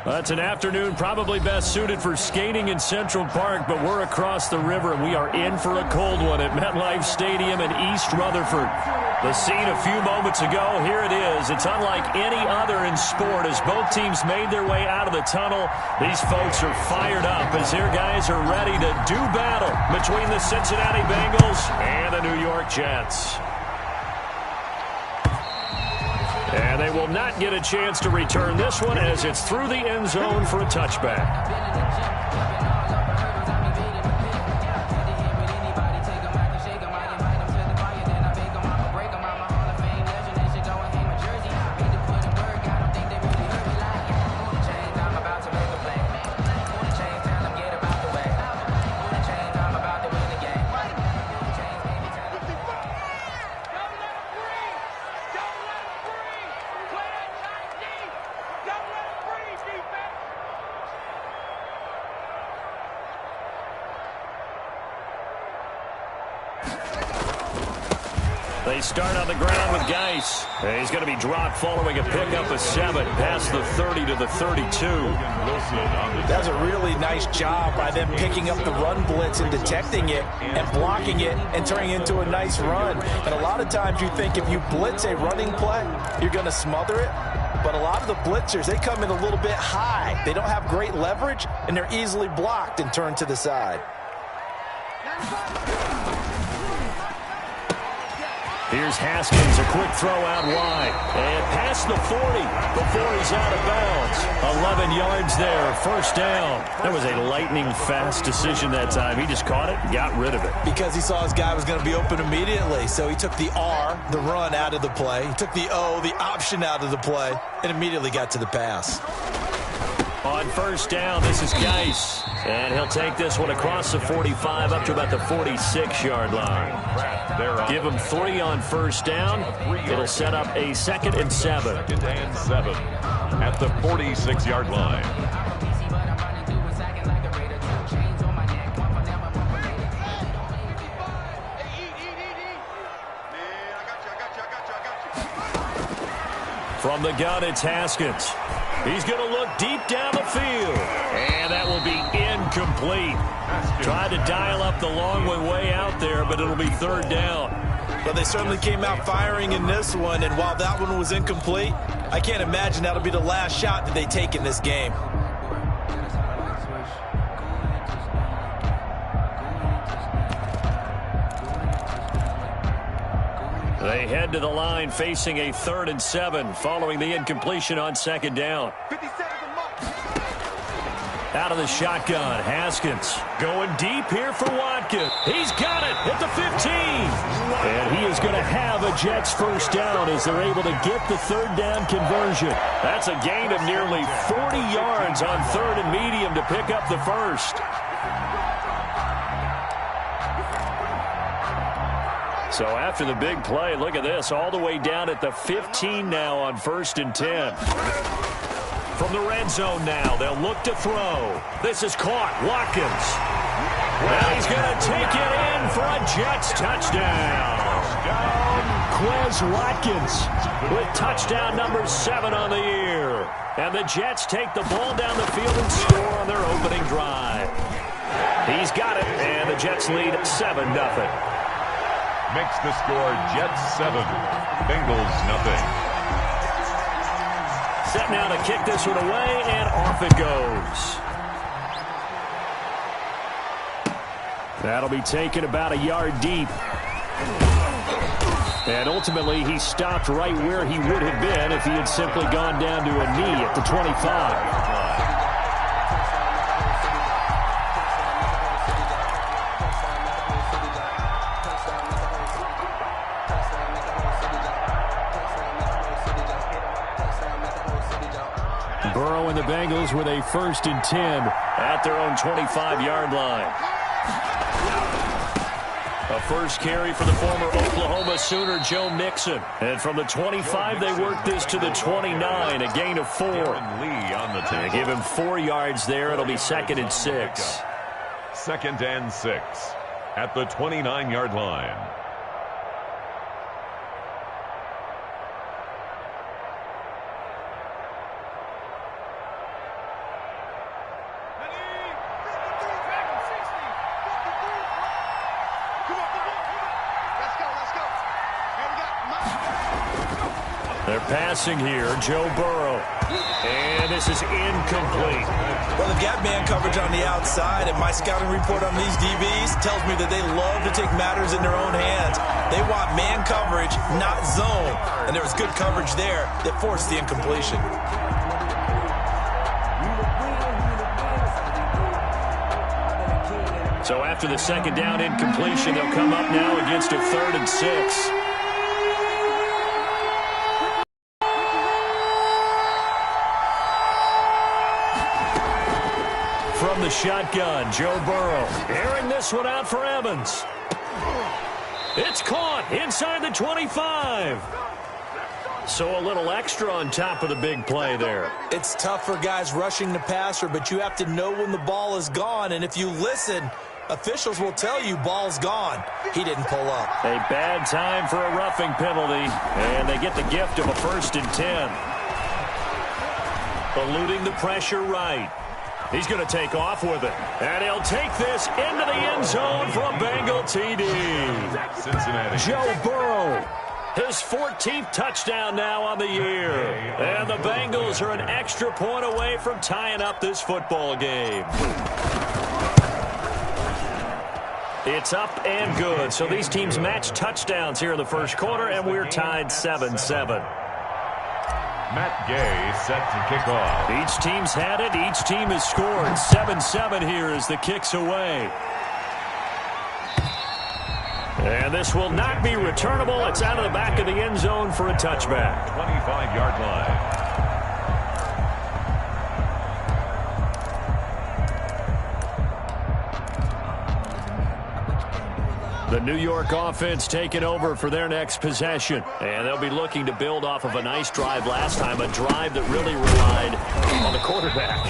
It's an afternoon probably best suited for skating in Central Park, but we're across the river, and we are in for a cold one at MetLife Stadium in East Rutherford. The scene a few moments ago, here it is. It's unlike any other in sport as both teams made their way out of the tunnel. These folks are fired up as their guys are ready to do battle between the Cincinnati Bengals and the New York Jets. And they will not get a chance to return this one as it's through the end zone for a touchback. They start on the ground with Geis. He's going to be dropped following a pickup of 7 past the 30 to the 32. That's a really nice job by them picking up the run blitz and detecting it and blocking it and turning it into a nice run. And a lot of times you think if you blitz a running play, you're going to smother it. But a lot of the blitzers, they come in a little bit high. They don't have great leverage, and they're easily blocked and turned to the side. Here's Haskins, a quick throw out wide. And past the 40 before he's out of bounds. 11 yards there, first down. That was a lightning-fast decision that time. He just caught it and got rid of it. Because he saw his guy was going to be open immediately. So he took the R, the run, out of the play. He took the O, the option, out of the play, and immediately got to the pass. On first down, this is Geis. And he'll take this one across the 45 up to about the 46-yard line. Give him 3 on first down. It'll set up a 2nd and 7. 2nd and 7 at the 46-yard line. From the gun, it's Haskins. He's going to look deep down the field. And that will be incomplete. Tried to dial up the long way out there, but it'll be 3rd down. But they certainly came out firing in this one, and while that one was incomplete, I can't imagine that'll be the last shot that they take in this game. They head to the line facing a 3rd and 7 following the incompletion on 2nd down. Out of the shotgun, Haskins going deep here for Watkins. He's got it at the 15. And he is going to have a Jets first down as they're able to get the 3rd down conversion. That's a gain of nearly 40 yards on 3rd and medium to pick up the first. So after the big play, look at this, all the way down at the 15 now on 1st and 10. From the red zone now, they'll look to throw. This is caught. Watkins. Well, he's going to take it in for a Jets touchdown. Quez Watkins with touchdown number 7 on the year. And the Jets take the ball down the field and score on their opening drive. He's got it, and the Jets lead 7-0. Makes the score Jets 7, Bengals nothing. Set now to kick this one away, and off it goes. That'll be taken about a yard deep. And ultimately, he stopped right where he would have been if he had simply gone down to a knee at the 25. Burrow and the Bengals with a 1st and 10 at their own 25-yard line. A first carry for the former Oklahoma Sooner, Joe Mixon. And from the 25, they work this to the 29, a gain of 4. They give him 4 yards there. It'll be 2nd and 6. 2nd and 6 at the 29-yard line. They're passing here, Joe Burrow. And this is incomplete. Well, the gap man coverage on the outside, and my scouting report on these DBs tells me that they love to take matters in their own hands. They want man coverage, not zone. And there was good coverage there that forced the incompletion. So after the second down incompletion, they'll come up now against a 3rd and 6. From the shotgun, Joe Burrow airing this one out for Evans. It's caught inside the 25. So a little extra on top of the big play there. It's tough for guys rushing the passer, but you have to know when the ball is gone. And if you listen, officials will tell you ball's gone. He didn't pull up. A bad time for a roughing penalty, and they get the gift of a 1st and 10. Eluding the pressure right. He's going to take off with it. And he'll take this into the end zone for a Bengal TD. Cincinnati. Joe Burrow, his 14th touchdown now on the year. And the Bengals are an extra point away from tying up this football game. It's up and good. So these teams match touchdowns here in the first quarter, and we're tied 7-7. Matt Gay set to kick off. Each team's had it. Each team has scored. 7-7 here as the kick's away. And this will not be returnable. It's out of the back of the end zone for a touchback. 25-yard line. The New York offense taking over for their next possession. And they'll be looking to build off of a nice drive last time, a drive that really relied on the quarterback.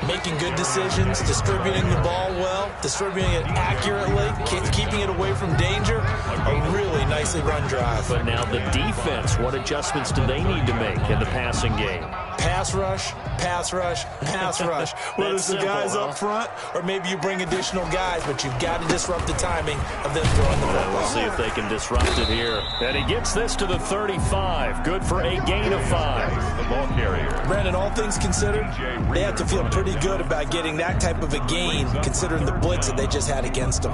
Making good decisions, distributing the ball well, distributing it accurately, keeping it away from danger. A really nicely run drive. But now the defense, what adjustments do they need to make in the passing game? Pass rush, pass rush, pass rush. Whether it's the guys up front or maybe you bring additional guys, but you've got to disrupt the timing of them throwing the football. We'll see if they can disrupt it here. And he gets this to the 35. Good for a gain of 5. The ball carrier. Brandon, all things considered, they have to feel pretty good about getting that type of a gain considering the blitz that they just had against them.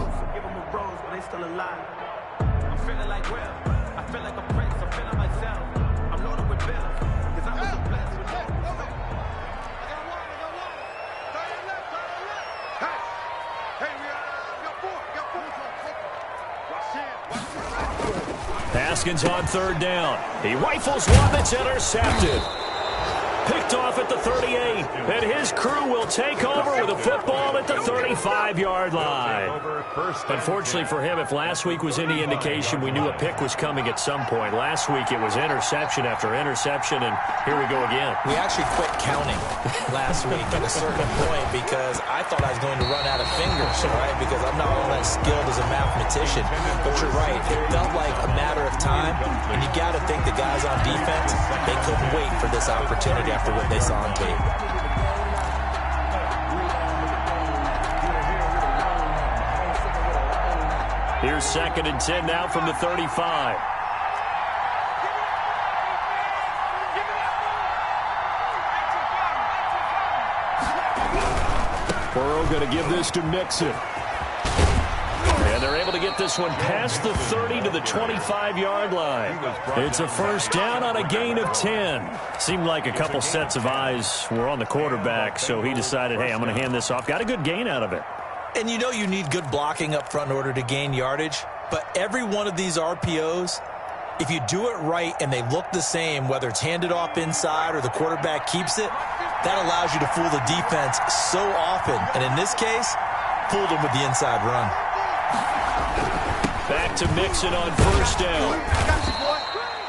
Haskins on 3rd down. He rifles one that's intercepted. Picked off at the 38, and his crew will take over with a football at the 35-yard line. Unfortunately for him, if last week was any indication, we knew a pick was coming at some point. Last week it was interception after interception, and here we go again. We actually quit counting last week at a certain point because I thought I was going to run out of fingers, right? Because I'm not all that skilled as a mathematician. But you're right. It felt like a matter of time, and you got to think the guys on defense, they couldn't wait for this opportunity after what they saw on tape. Here's 2nd and 10 now from the 35. Burrow going to give this to Mixon. And they're able to get this one past the 30 to the 25-yard line. It's a 1st down on a gain of 10. Seemed like a couple sets of eyes were on the quarterback, so he decided, hey, I'm going to hand this off. Got a good gain out of it. And you know you need good blocking up front in order to gain yardage, but every one of these RPOs, if you do it right and they look the same, whether it's handed off inside or the quarterback keeps it, that allows you to fool the defense so often. And in this case, fooled them with the inside run. Back to Mixon on 1st down.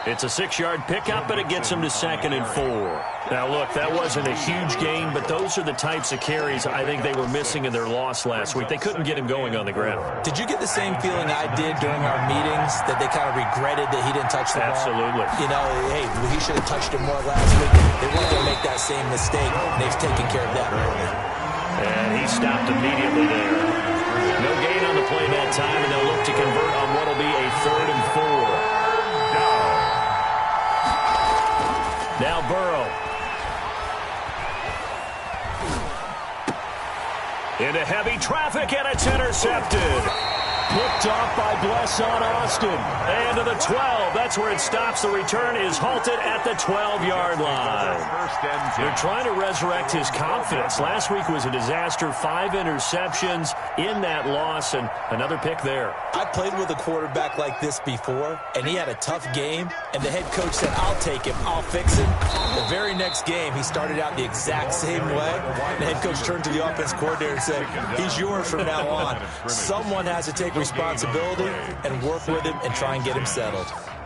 It's a 6-yard pickup, but it gets him to 2nd and 4. Now, look, that wasn't a huge gain, but those are the types of carries I think they were missing in their loss last week. They couldn't get him going on the ground. Did you get the same feeling I did during our meetings, that they kind of regretted that he didn't touch the ball? Absolutely. You know, hey, he should have touched it more last week. They weren't going to make that same mistake, and they've taken care of that early. And he stopped immediately there. No gain on the play that time, and they'll look to convert on what will be a 3rd and 4. Into heavy traffic, and it's intercepted. Picked off by Bless on Austin. And to the 12. That's where it stops. The return is halted at the 12-yard line. They're trying to resurrect his confidence. Last week was a disaster. 5 interceptions in that loss, and another pick there. I played with a quarterback like this before, and he had a tough game, and the head coach said, I'll take him, I'll fix him. The very next game, he started out the exact same way. The head coach turned to the offense coordinator and said, he's yours from now on. Someone has to take responsibility and work with him and try and get him settled.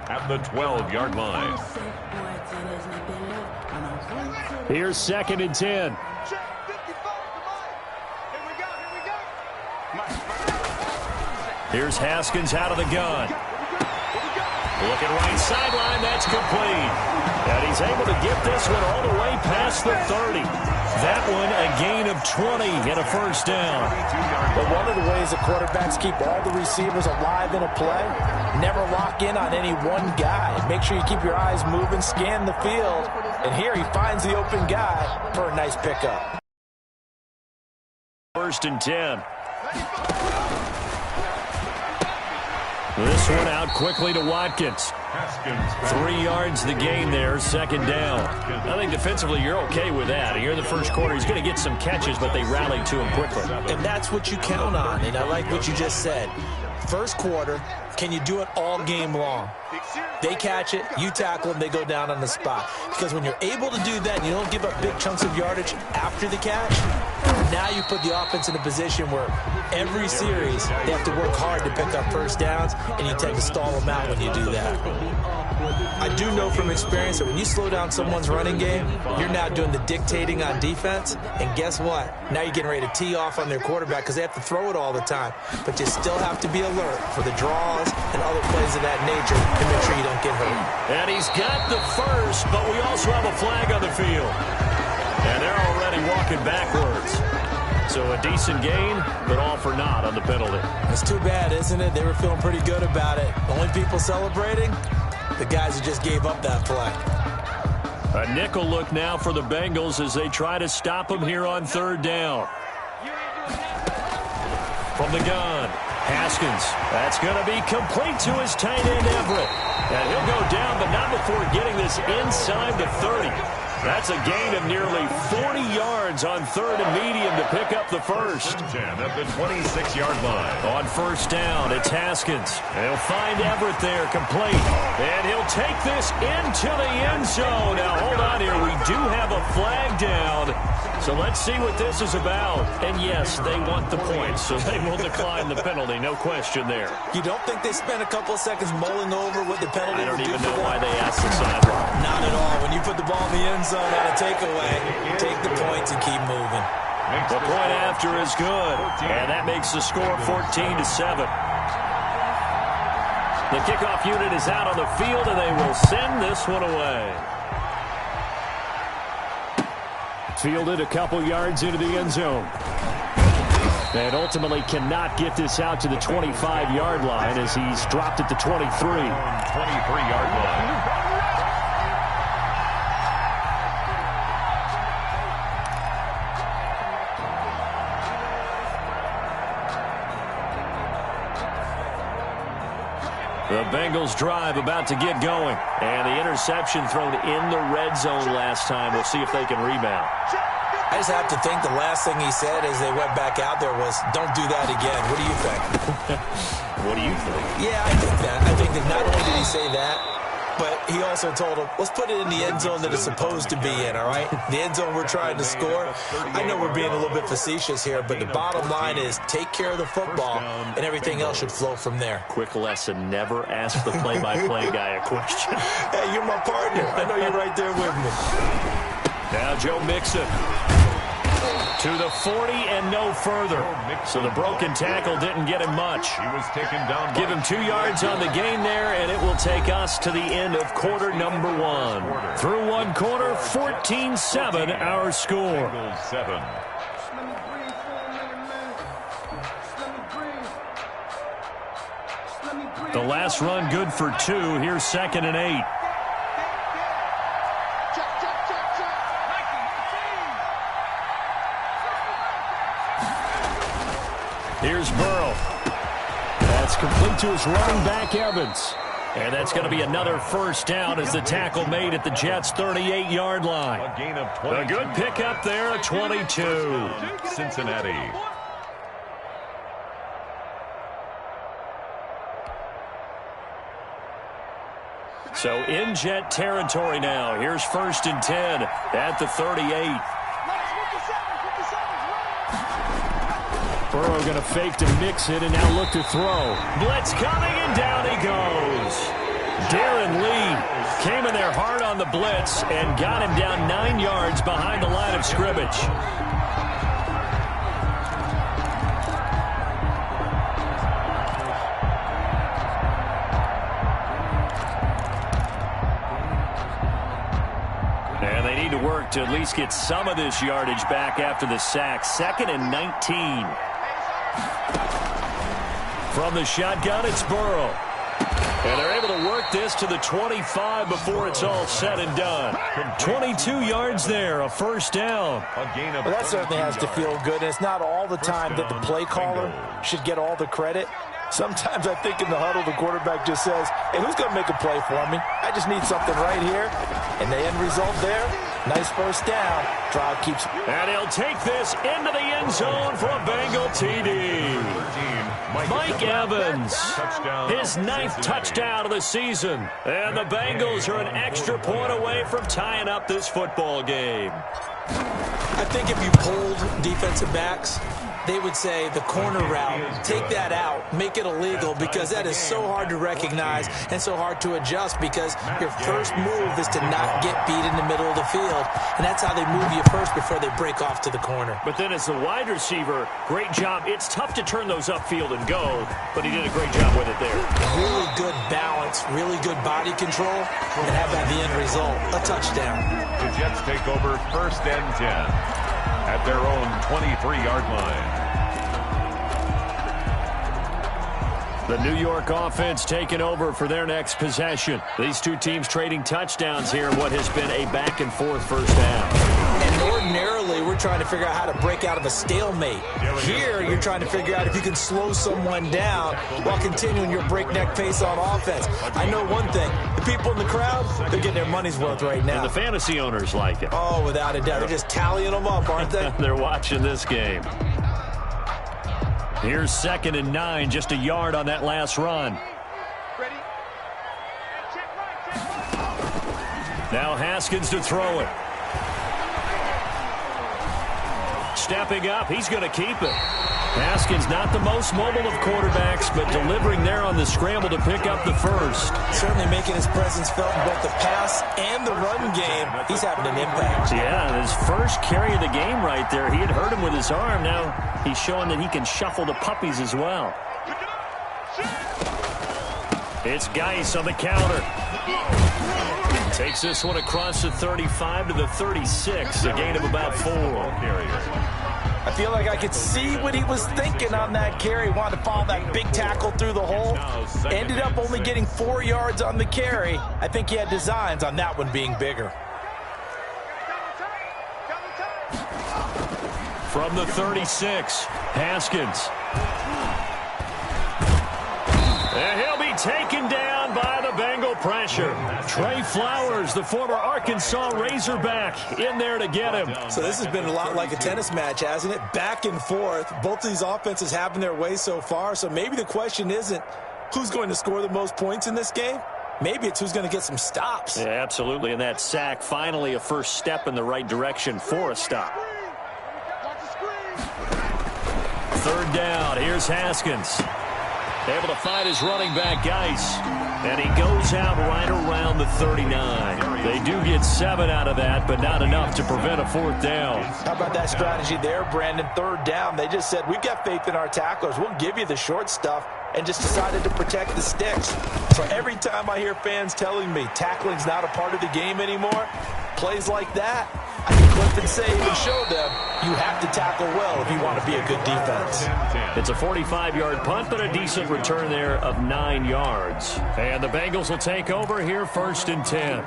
At the 12-yard line. Here's 2nd and 10. Here's Haskins out of the gun. Looking right sideline, that's complete. And he's able to get this one all the way past the 30. That one a gain of 20 and a first down. But one of the ways the quarterbacks keep all the receivers alive in a play, never lock in on any one guy. Make sure you keep your eyes moving, scan the field. And here he finds the open guy for a nice pickup. 1st and 10. This one out quickly to Watkins. 3 yards the gain there, 2nd down. I think defensively you're okay with that. Here in the first quarter, he's going to get some catches, but they rallied to him quickly. And that's what you count on, and I like what you just said. First quarter, can you do it all game long? They catch it, you tackle them, they go down on the spot. Because when you're able to do that and you don't give up big chunks of yardage after the catch, now you put the offense in a position where every series they have to work hard to pick up first downs, and you tend to stall them out when you do that. I do know from experience that when you slow down someone's running game, you're now doing the dictating on defense, and guess what? Now you're getting ready to tee off on their quarterback because they have to throw it all the time. But you still have to be alert for the draws and other plays of that nature to make sure you don't get hurt. And he's got the first, but we also have a flag on the field. And they're already walking backwards. So a decent gain, but all for naught on the penalty. It's too bad, isn't it? They were feeling pretty good about it. Only people celebrating, the guys who just gave up that play. A nickel look now for the Bengals as they try to stop him here on 3rd down. From the gun, Haskins. That's going to be complete to his tight end, Everett. And he'll go down, but not before getting this inside the 30. That's a gain of nearly 40 yards on 3rd and medium to pick up the first. 10 at the 26-yard line. On 1st down, it's Haskins. He'll find Everett there, complete. And he'll take this into the end zone. Now, hold on here. We do have a flag down. So let's see what this is about. And, yes, they want the points, so they will decline the penalty. No question there. You don't think they spent a couple of seconds mulling over what the penalty I don't would even do know for why them? they asked the sideline. Not at all. When you put the ball in the end zone on a takeaway, take the points and keep moving. The point after is good, and that makes the score 14-7. The kickoff unit is out on the field, and they will send this one away. Fielded a couple yards into the end zone. And ultimately cannot get this out to the 25-yard line as he's dropped at the 23. 23-yard line. The Bengals drive about to get going. And the interception thrown in the red zone last time. We'll see if they can rebound. I just have to think the last thing he said as they went back out there was, don't do that again. What do you think? What do you think? Yeah, I think that. I think that not only did he say that, but he also told him, let's put it in the end zone that it's supposed to be in, all right? The end zone we're trying to score. I know we're being a little bit facetious here, but the bottom line is take care of the football, and everything else should flow from there. Quick lesson, never ask the play-by-play guy a question. Hey, you're my partner. I know you're right there with me. Now Joe Mixon to the 40 and no further. So the broken tackle didn't get him much. He was taken down. Give him 2 yards on the gain there, and it will take us to the end of quarter number 1. Through one quarter, 14-7 our score. 7. The last run good for 2. Here's 2nd and 8. Here's Burrow. That's complete to his running back, Evans. And that's going to be another first down as the tackle made at the Jets' 38-yard line. A gain of 22. A good pickup there, 22. Cincinnati. So in Jet territory now. Here's 1st and 10 at the 38. Burrow going to fake to mix it and now look to throw. Blitz coming and down he goes. Darren Lee came in there hard on the blitz and got him down 9 yards behind the line of scrimmage. And they need to work to at least get some of this yardage back after the sack. 2nd and 19. From the shotgun, it's Burrow. And they're able to work this to the 25 before it's all said and done. 22 yards there, a first down. Well, that certainly has to feel good. And it's not all the time that the play caller should get all the credit. Sometimes I think in the huddle, the quarterback just says, hey, who's going to make a play for me? I just need something right here. And the end result there, nice first down. Drive keeps. And he'll take this into the end zone for a Bengal TD. Mike Evans, his 9th touchdown of the season. And the Bengals are an extra point away from tying up this football game. I think if you polled defensive backs, they would say the corner route, take that out, make it illegal, because that is so hard to recognize and so hard to adjust, because your first move is to not get beat in the middle of the field, and that's how they move you first before they break off to the corner. But then as the wide receiver, great job. It's tough to turn those upfield and go, but he did a great job with it there. Really good balance, really good body control, and have that the end result, a touchdown. The Jets take over 1st and 10 at their own 23-yard line. The New York offense taking over for their next possession. These two teams trading touchdowns here in what has been a back-and-forth first half. And ordinarily, we're trying to figure out how to break out of a stalemate. Here, you're trying to figure out if you can slow someone down while continuing your breakneck pace on offense. I know one thing. The people in the crowd, they're getting their money's worth right now. And the fantasy owners like it. Oh, without a doubt. They're just tallying them up, aren't they? They're watching this game. Here's 2nd and 9, just a yard on that last run. Now Haskins to throw it. Stepping up, he's going to keep it. Haskins not the most mobile of quarterbacks, but delivering there on the scramble to pick up the first. Certainly making his presence felt in both the pass and the run game. He's having an impact. Yeah, his first carry of the game right there. He had hurt him with his arm. Now he's showing that he can shuffle the puppies as well. It's Geis on the counter. Takes this one across the 35 to the 36, a gain of about 4. I feel like I could see what he was thinking on that carry. Wanted to follow that big tackle through the hole. Ended up only getting 4 yards on the carry. I think he had designs on that one being bigger. From the 36, Haskins. And he'll be taken down by the Bengal pressure. Trey Flowers, the former Arkansas Razorback, in there to get him. So this has been a lot like a tennis match, hasn't it? Back and forth. Both of these offenses having their way so far. So maybe the question isn't who's going to score the most points in this game. Maybe it's who's going to get some stops. Yeah, absolutely. And that sack, finally a first step in the right direction for a stop. 3rd down. Here's Haskins. Able to find his running back, Geis. And he goes out right around the 39. They do get 7 out of that, but not enough to prevent a 4th down. How about that strategy there, Brandon? 3rd down. They just said, we've got faith in our tacklers. We'll give you the short stuff, and just decided to protect the sticks. So every time I hear fans telling me tackling's not a part of the game anymore, plays like that, I can clip and save and show them you have to tackle well if you want to be a good defense. It's a 45-yard punt, but a decent return there of 9 yards. And the Bengals will take over here 1st and 10.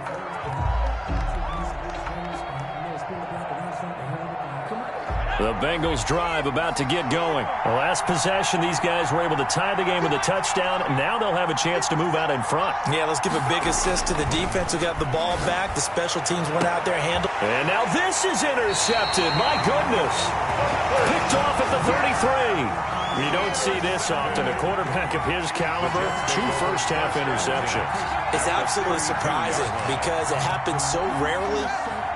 The Bengals drive about to get going. The last possession, these guys were able to tie the game with a touchdown. Now they'll have a chance to move out in front. Yeah, let's give a big assist to the defense who got the ball back. The special teams went out there and handled. And now this is intercepted. My goodness. Picked off at the 33. You don't see this often. A quarterback of his caliber, 2 first-half interceptions. It's absolutely surprising because it happens so rarely.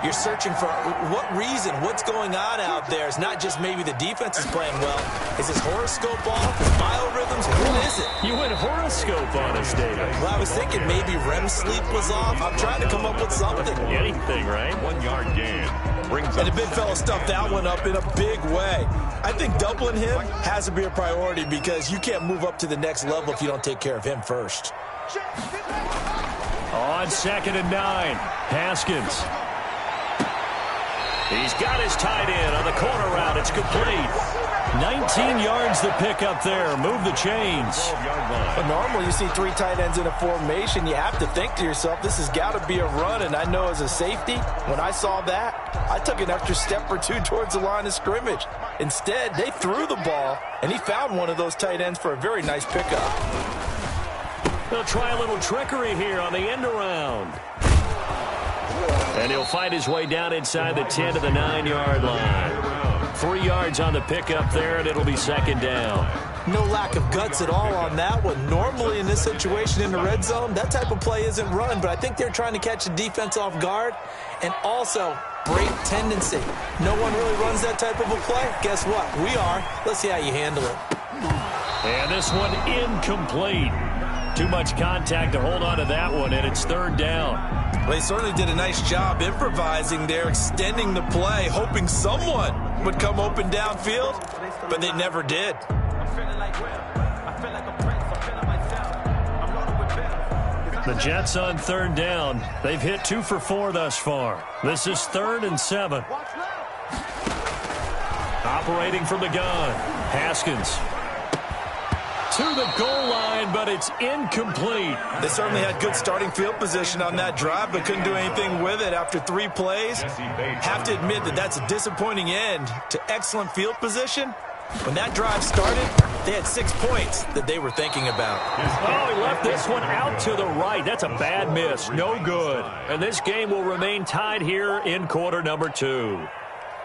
You're searching for what reason, what's going on out there. It's not just maybe the defense is playing well. Is his horoscope off? His biorhythms? What is it? You went horoscope on us, David. Well, I was thinking maybe REM sleep was off. I'm trying to come up with something. Anything, right? 1-yard gain. And the big fella stuffed that one up in a big way. I think doubling him has to be a priority because you can't move up to the next level if you don't take care of him first. On 2nd and 9, Haskins. He's got his tight end on the corner route. It's complete. 19 yards to pick up there. Move the chains. But normally you see 3 tight ends in a formation. You have to think to yourself, this has got to be a run. And I know as a safety, when I saw that, I took an extra step or 2 towards the line of scrimmage. Instead, they threw the ball, and he found one of those tight ends for a very nice pickup. They'll try a little trickery here on the end around. And he'll find his way down inside the 10 to the 9-yard line. 3 yards on the pickup there, and it'll be 2nd down. No lack of guts at all on that one. Normally in this situation in the red zone, that type of play isn't run, but I think they're trying to catch the defense off guard and also break tendency. No one really runs that type of a play. Guess what? We are. Let's see how you handle it. And this one incomplete. Too much contact to hold on to that one, and it's 3rd down. Well, they certainly did a nice job improvising there, extending the play, hoping someone would come open downfield, but they never did. The Jets on 3rd down. They've hit 2 for 4 thus far. This is 3rd and 7. Operating from the gun, Haskins. To the goal line, but it's incomplete. They certainly had good starting field position on that drive, but couldn't do anything with it after 3 plays. Have to admit that that's a disappointing end to excellent field position. When that drive started, they had 6 points that they were thinking about. Oh, he left this one out to the right. That's a bad miss. No good. And this game will remain tied here in quarter number 2.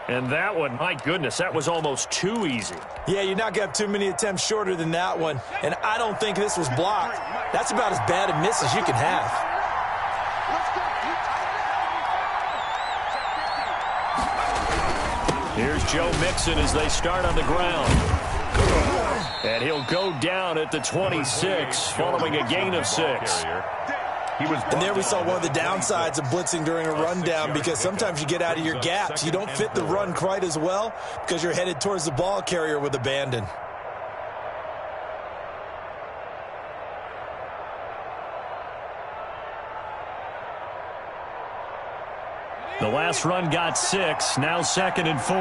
And that one, my goodness, that was almost too easy. Yeah, you're not going to have too many attempts shorter than that one. And I don't think this was blocked. That's about as bad a miss as you can have. Here's Joe Mixon as they start on the ground. And he'll go down at the 26 following a gain of 6. And there we saw one of the downsides of blitzing during a rundown because sometimes you get out of your gaps. You don't fit the run quite as well because you're headed towards the ball carrier with abandon. The last run got 6, now 2nd and 4.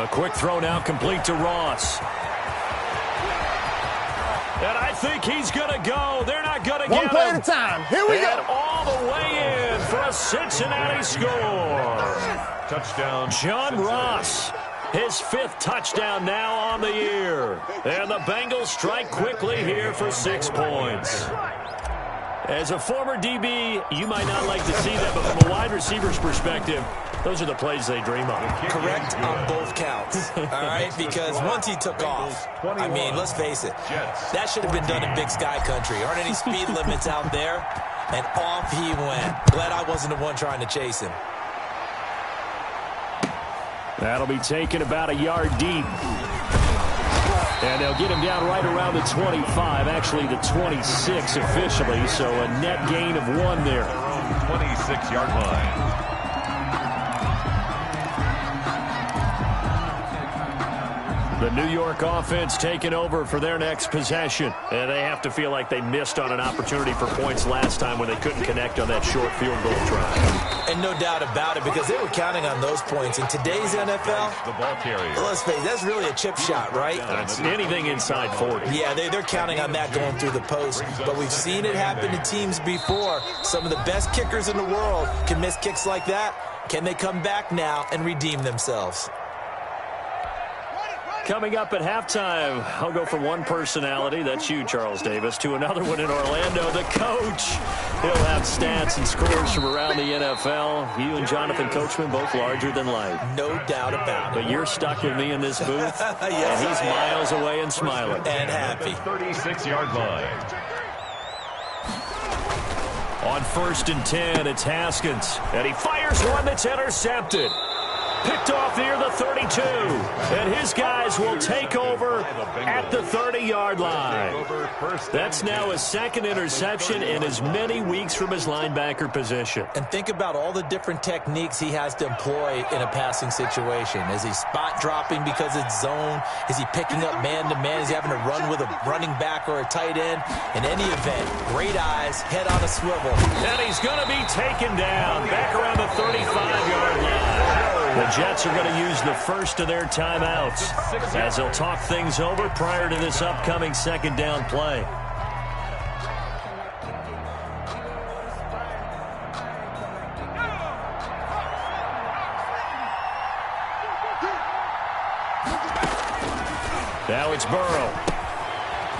A quick throw now complete to Ross. And I think he's going to go. They're not going to get him. One play at a time. Here we go. All the way in for a Cincinnati score. Touchdown. John Ross, his 5th touchdown now on the year. And the Bengals strike quickly here for 6 points. As a former DB, you might not like to see that, but from a wide receiver's perspective, those are the plays they dream of. Correct on both counts, all right? Because once he took off, I mean, let's face it, that should have been done in Big Sky Country. Aren't any speed limits out there? And off he went. Glad I wasn't the one trying to chase him. That'll be taken about a yard deep. And they'll get him down right around the 25, actually the 26 officially, so a net gain of 1 there. 26-yard line. The New York offense taking over for their next possession. And they have to feel like they missed on an opportunity for points last time when they couldn't connect on that short field goal try. And no doubt about it, because they were counting on those points. In today's NFL, The ball carrier. let's face it, that's really a chip shot, right? That's anything inside 40. Yeah, they're counting on that going through the post. But we've seen it happen to teams before. Some of the best kickers in the world can miss kicks like that. Can they come back now and redeem themselves? Coming up at halftime, I'll go from one personality, that's you, Charles Davis, to another one in Orlando, the coach. He'll have stats and scores from around the NFL. You and Jonathan Coachman, both larger than life. No doubt about it. But you're stuck with me in this booth, Yes, and he's I am. miles away and smiling. And happy. 36-yard line. On 1st and 10, it's Haskins, and he fires one that's intercepted. Picked off near the 32, and his guys will take over at the 30-yard line. That's now his second interception in as many weeks from his linebacker position. And think about all the different techniques he has to employ in a passing situation. Is he spot dropping because it's zone? Is he picking up man-to-man? Is he having to run with a running back or a tight end? In any event, great eyes, head on a swivel. And he's going to be taken down back around the 35-yard line. The Jets are going to use the first of their timeouts as they'll talk things over prior to this upcoming second down play. Now it's Burrow.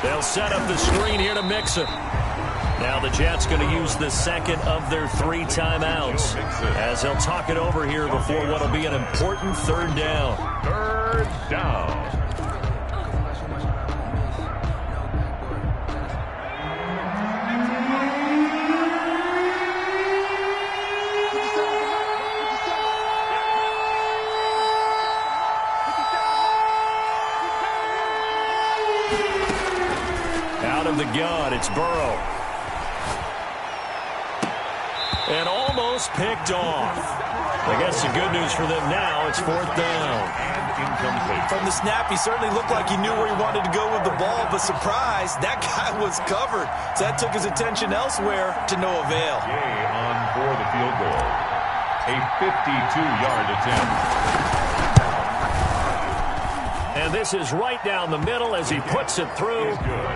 They'll set up the screen here to Mixon. Now the Jets going to use the second of their 3 timeouts as they'll talk it over here before what will be an important third down. Third down. Out of the gun, it's Burrow. And almost picked off. I guess the good news for them now, it's 4th down. And incomplete. From the snap, he certainly looked like he knew where he wanted to go with the ball, but surprise, that guy was covered. So that took his attention elsewhere to no avail. Jay on for the field goal. A 52-yard attempt. And this is right down the middle as he puts it through.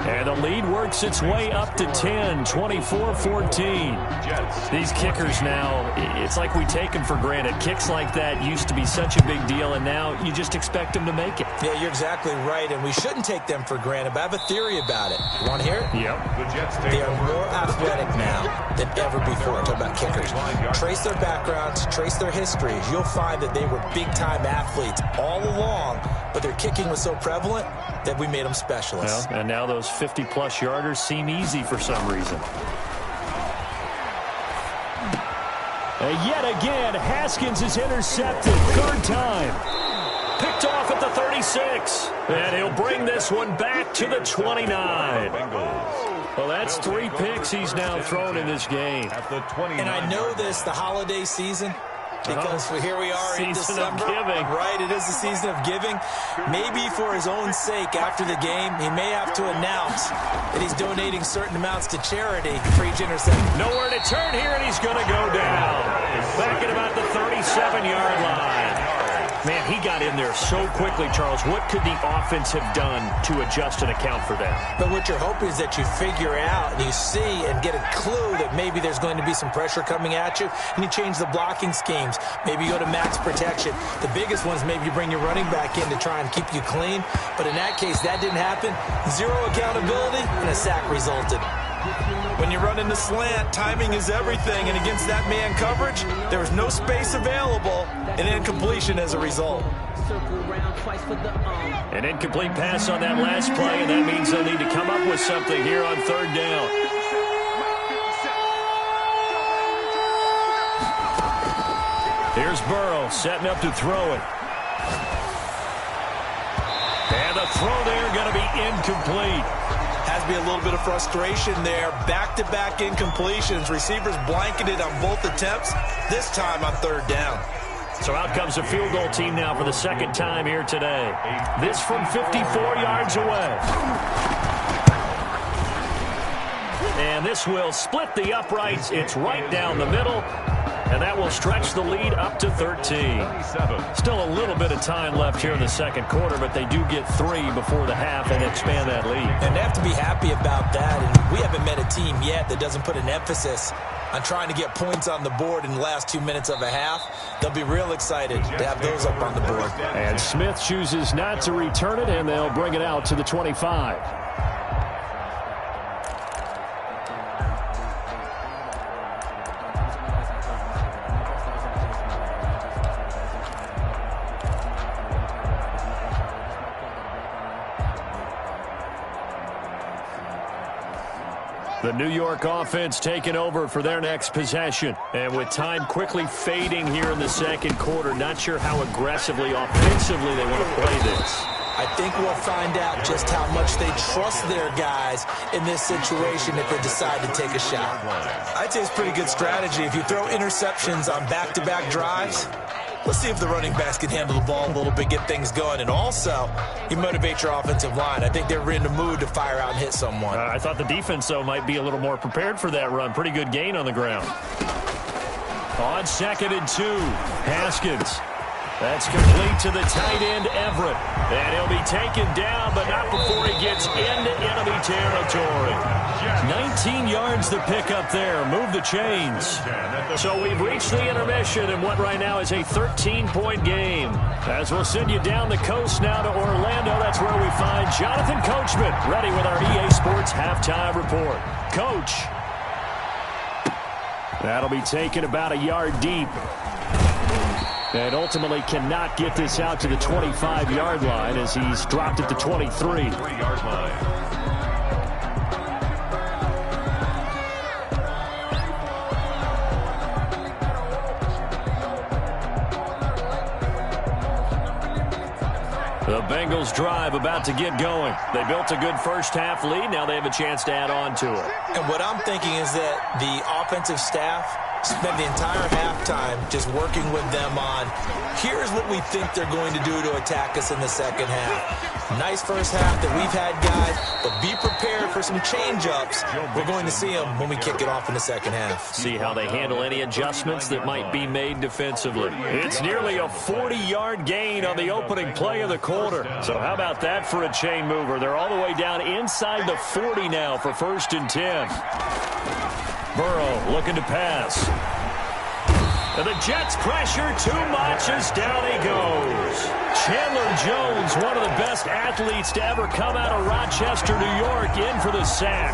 And the lead works its way up to 10, 24-14. These kickers now, it's like we take them for granted. Kicks like that used to be such a big deal, and now you just expect them to make it. Yeah, you're exactly right, and we shouldn't take them for granted, but I have a theory about it. You want to hear it? Yep. The Jets take They are over. more athletic now than ever before. Talk about kickers. Trace their backgrounds, trace their histories. You'll find that they were big-time athletes all along, but their kicking was so prevalent that we made them specialists. Well, and now those 50-plus yarders seem easy for some reason. Yet again, Haskins is intercepted. 3rd time. Picked off at the 36. And he'll bring this one back to the 29. Bengals. Well, that's 3 picks he's now thrown in this game. At the 29. And I know this, the holiday season, because here we are in Season of December. giving. Right, it is the season of giving. Maybe for his own sake after the game, he may have to announce that he's donating certain amounts to charity for each interception. Nowhere to turn here, and he's going to go down. Back at about the 37-yard line. Man, he got in there so quickly, Charles. What could the offense have done to adjust and account for that? But what you're hoping is that you figure out and you see and get a clue that maybe there's going to be some pressure coming at you, and you change the blocking schemes. Maybe you go to max protection. The biggest ones, maybe you bring your running back in to try and keep you clean. But in that case, that didn't happen. 0 accountability, and a sack resulted. When you run in the slant, timing is everything, and against that man coverage, there was no space available, and incompletion as a result. An incomplete pass on that last play, and that means they'll need to come up with something here on 3rd down. Here's Burrow setting up to throw it. And the throw there going to be incomplete. Has to be a little bit of frustration there. Back-to-back incompletions. Receivers blanketed on both attempts, this time on 3rd down. So out comes a field goal team now for the second time here today. This from 54 yards away. And this will split the uprights. It's right down the middle. And that will stretch the lead up to 13. Still a little bit of time left here in the second quarter, but they do get 3 before the half and expand that lead. And they have to be happy about that. And we haven't met a team yet that doesn't put an emphasis on trying to get points on the board in the last 2 minutes of a half. They'll be real excited to have those up on the board. And Smith chooses not to return it, and they'll bring it out to the 25. The New York offense taking over for their next possession. And with time quickly fading here in the second quarter, not sure how aggressively, offensively they want to play this. I think we'll find out just how much they trust their guys in this situation if they decide to take a shot. I'd say it's pretty good strategy. If you throw interceptions on back-to-back drives, let's see if the running backs can handle the ball a little bit, get things going. And also, you motivate your offensive line. I think they're in the mood to fire out and hit someone. I thought the defense, though, might be a little more prepared for that run. Pretty good gain on the ground. On 2nd and 2, Haskins. That's complete to the tight end, Everett. And he'll be taken down, but not before he gets into enemy territory. 19 yards to pick up there. Move the chains. So we've reached the intermission in what right now is a 13-point game. As we'll send you down the coast now to Orlando, that's where we find Jonathan Coachman, ready with our EA Sports halftime report. Coach. That'll be taken about a yard deep. And ultimately cannot get this out to the 25-yard line as he's dropped at the 23-yard line. The Bengals drive about to get going. They built a good first-half lead. Now they have a chance to add on to it. And what I'm thinking is that the offensive staff spend the entire halftime just working with them on, here's what we think they're going to do to attack us in the second half. Nice first half that we've had, guys, but be prepared for some change-ups. We're going to see them when we kick it off in the second half. See how they handle any adjustments that might be made defensively. It's nearly a 40-yard gain on the opening play of the quarter. So how about that for a chain mover? They're all the way down inside the 40 now for 1st and 10. Burrow looking to pass. And the Jets pressure too much as down he goes. Chandler Jones, one of the best athletes to ever come out of Rochester, New York, in for the sack.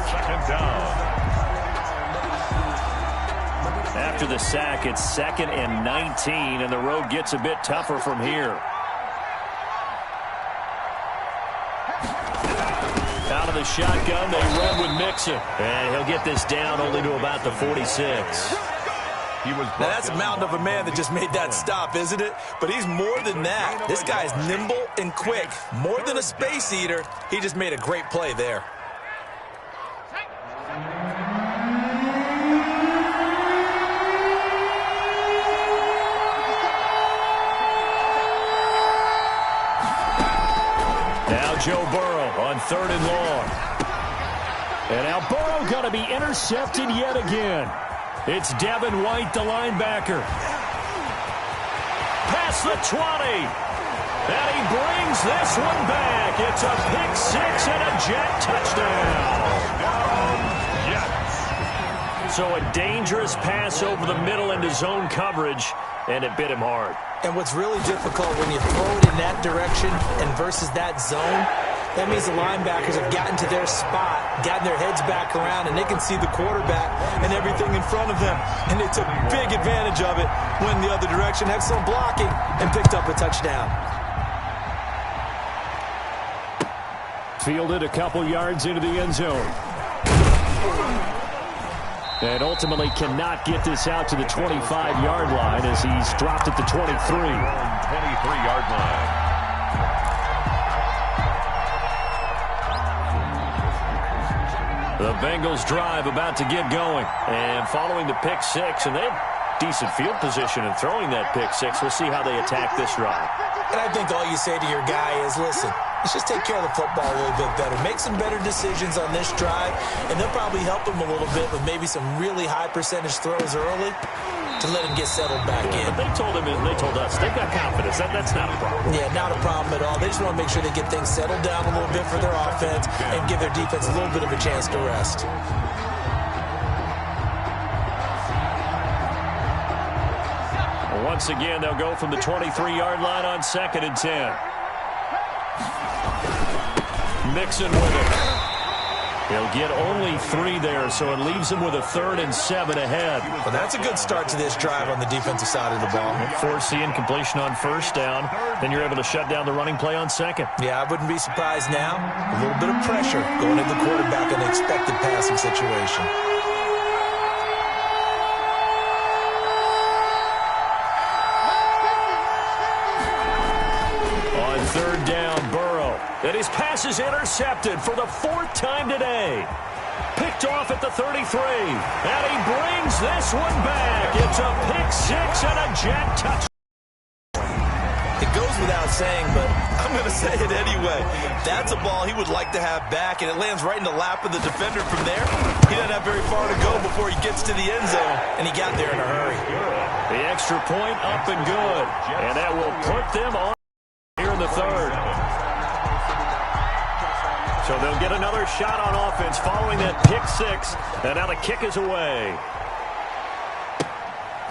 After the sack, it's 2nd and 19, and the road gets a bit tougher from here. Out of the shotgun, they run with Mixon. And he'll get this down only to about the 46. Now that's a mountain of a man that just made that stop, isn't it? But he's more than that. This guy's nimble and quick. More than a space eater, he just made a great play there. Now Joe Burrow on 3rd and long. And now Burrow going to be intercepted yet again. It's Devin White, the linebacker. Past the 20. And he brings this one back. It's a pick 6 and a Jet touchdown. So a dangerous pass over the middle into zone coverage, and it bit him hard. And what's really difficult when you throw it in that direction and versus that zone, that means the linebackers have gotten to their spot, gotten their heads back around, and they can see the quarterback and everything in front of them. And they took big advantage of it, went the other direction, excellent blocking, and picked up a touchdown. Fielded a couple yards into the end zone. And ultimately cannot get this out to the 25-yard line as he's dropped at the 23. 23-yard line. The Bengals drive about to get going. And following the pick 6, and they have decent field position in throwing that pick six. We'll see how they attack this drive. And I think all you say to your guy is, listen, let's just take care of the football a little bit better. Make some better decisions on this drive, and they'll probably help him a little bit with maybe some really high percentage throws early to let him get settled back in. But they told him, and they told us, they've got confidence. That's not a problem. Yeah, not a problem at all. They just want to make sure they get things settled down a little bit for their offense and give their defense a little bit of a chance to rest. Once again, they'll go from the 23-yard line on 2nd and 10. Mixon with it. He'll get only 3 there, so it leaves him with a 3rd and 7 ahead. Well, that's a good start to this drive on the defensive side of the ball. Force the incompletion on 1st down. Then you're able to shut down the running play on 2nd. Yeah, I wouldn't be surprised now. A little bit of pressure going into the quarterback in an expected passing situation. On 3rd down, Burrow. And his pass is intercepted for the 4th time today. Picked off at the 33. And he brings this one back. It's a pick six and a jack touchdown. It goes without saying, but I'm going to say it anyway. That's a ball he would like to have back, and it lands right in the lap of the defender from there. He doesn't have very far to go before he gets to the end zone, and he got there in a hurry. The extra point up and good. And that will put them on here in the 3rd. So they'll get another shot on offense following that pick six. And now the kick is away.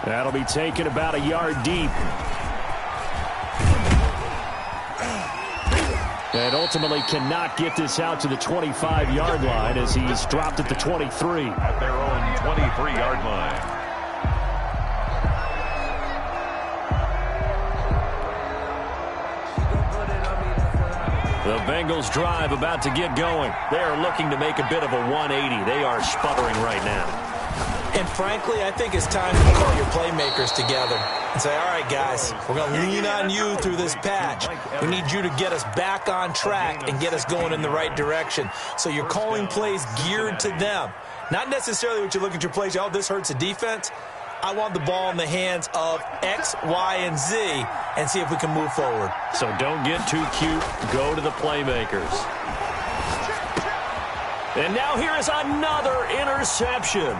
That'll be taken about a yard deep. And ultimately cannot get this out to the 25-yard line as he's dropped at the 23. At their own 23-yard line. The Bengals drive about to get going. They are looking to make a bit of a 180. They are sputtering right now. And frankly, I think it's time to call your playmakers together and say, all right, guys, we're going to lean on you through this patch. We need you to get us back on track and get us going in the right direction. So you're calling plays geared to them. Not necessarily what you look at your plays, oh, this hurts the defense. I want the ball in the hands of X, Y, and Z and see if we can move forward. So don't get too cute. Go to the playmakers. And now here is another interception.